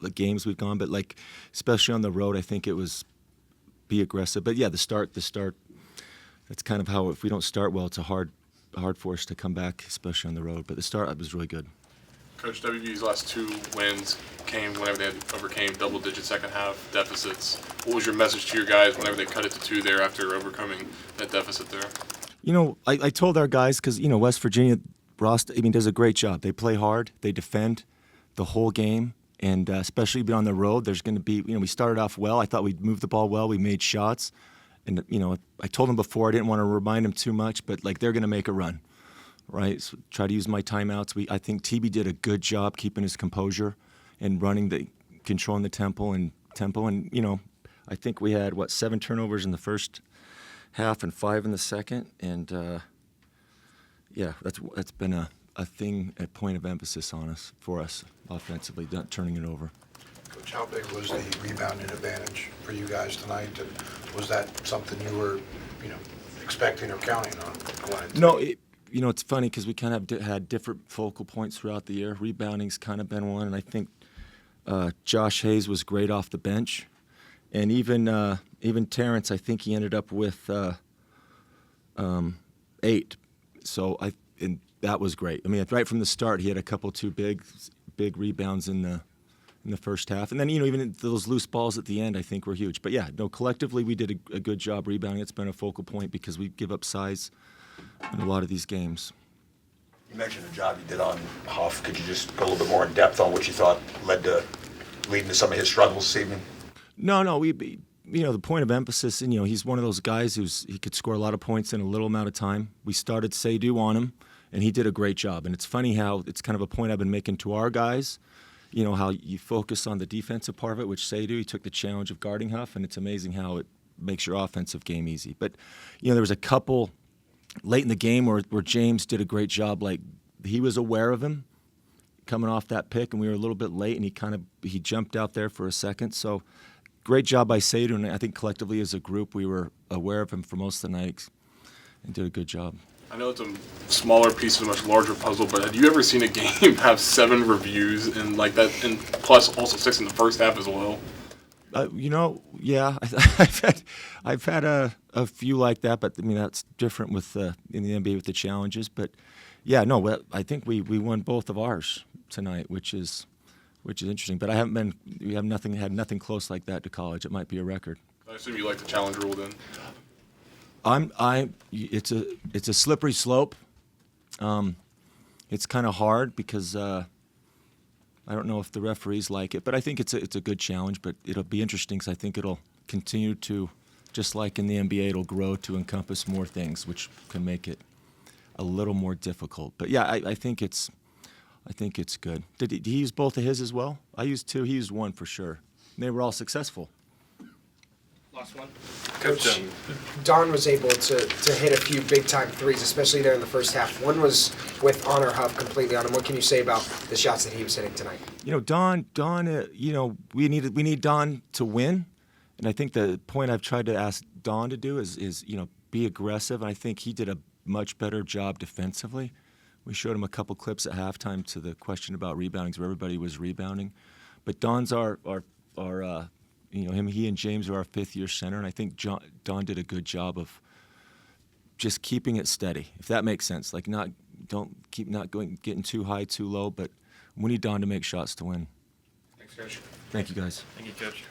the games we've gone, but like especially on the road, I think it was be aggressive. But yeah, the start. That's kind of how if we don't start well, it's hard for us to come back, especially on the road. But the start was really good. Coach, WVU's last 2 wins came whenever they overcame double-digit second-half deficits. What was your message to your guys whenever they cut it to 2 there after overcoming that deficit there? I told our guys because West Virginia, does a great job. They play hard, they defend the whole game, and especially being on the road, there's going to be we started off well. I thought we'd moved the ball well. We made shots, and I told them before I didn't want to remind them too much, but like they're going to make a run. Right, so try to use my timeouts. I think TB did a good job keeping his composure and controlling the tempo. And I think we had 7 turnovers in the first half and 5 in the second. And that's been a point of emphasis for us offensively, not turning it over. Coach, how big was the rebounding advantage for you guys tonight? And was that something you were, expecting or counting on going into? No. It's funny because we kind of had different focal points throughout the year. Rebounding's kind of been one, and I think Josh Hayes was great off the bench, and even Terrence, I think he ended up with 8. So and that was great. Right from the start, he had a couple 2 big rebounds in the first half, and then even those loose balls at the end, I think were huge. But yeah, collectively we did a good job rebounding. It's been a focal point because we give up size in a lot of these games. You mentioned the job you did on Huff. Could you just go a little bit more in depth on what you thought leading to some of his struggles this evening? No. The point of emphasis, he's one of those guys he could score a lot of points in a little amount of time. We started Seydou on him, and he did a great job. And it's funny how it's kind of a point I've been making to our guys. How you focus on the defensive part of it, which Seydou, he took the challenge of guarding Huff, and it's amazing how it makes your offensive game easy. But there was a couple late in the game where James did a great job. Like he was aware of him coming off that pick, and we were a little bit late, and he jumped out there for a second. So great job by Seydou, and I think collectively as a group we were aware of him for most of the night and did a good job. I know it's a smaller piece of a much larger puzzle, but have you ever seen a game have 7 reviews and like that, and plus also 6 in the first half as well? Yeah, I've had a few like that, but that's different in the NBA with the challenges. But yeah, no, I think we won both of ours tonight, which is interesting. But we had nothing close like that to college. It might be a record. I assume you like the challenge rule then. It's a slippery slope. It's kind of hard because I don't know if the referees like it, but I think it's a good challenge. But it'll be interesting because I think it'll continue to, just like in the NBA, it'll grow to encompass more things, which can make it a little more difficult. But yeah, I think it's good. Did he use both of his as well? I used 2. He used 1 for sure. And they were all successful. Last one. Coach, Don was able to hit a few big-time threes, especially there in the first half. One was with Honor Huff completely on him. What can you say about the shots that he was hitting tonight? Don. We need Don to win, and I think the point I've tried to ask Don to do is be aggressive. And I think he did a much better job defensively. We showed him a couple clips at halftime to the question about rebounding, where everybody was rebounding. But Don's our he and James are our 5th-year center, and I think Don did a good job of just keeping it steady, if that makes sense. Like getting too high, too low, but we need Don to make shots to win. Thanks, Coach. Thank you, guys. Thank you, Coach.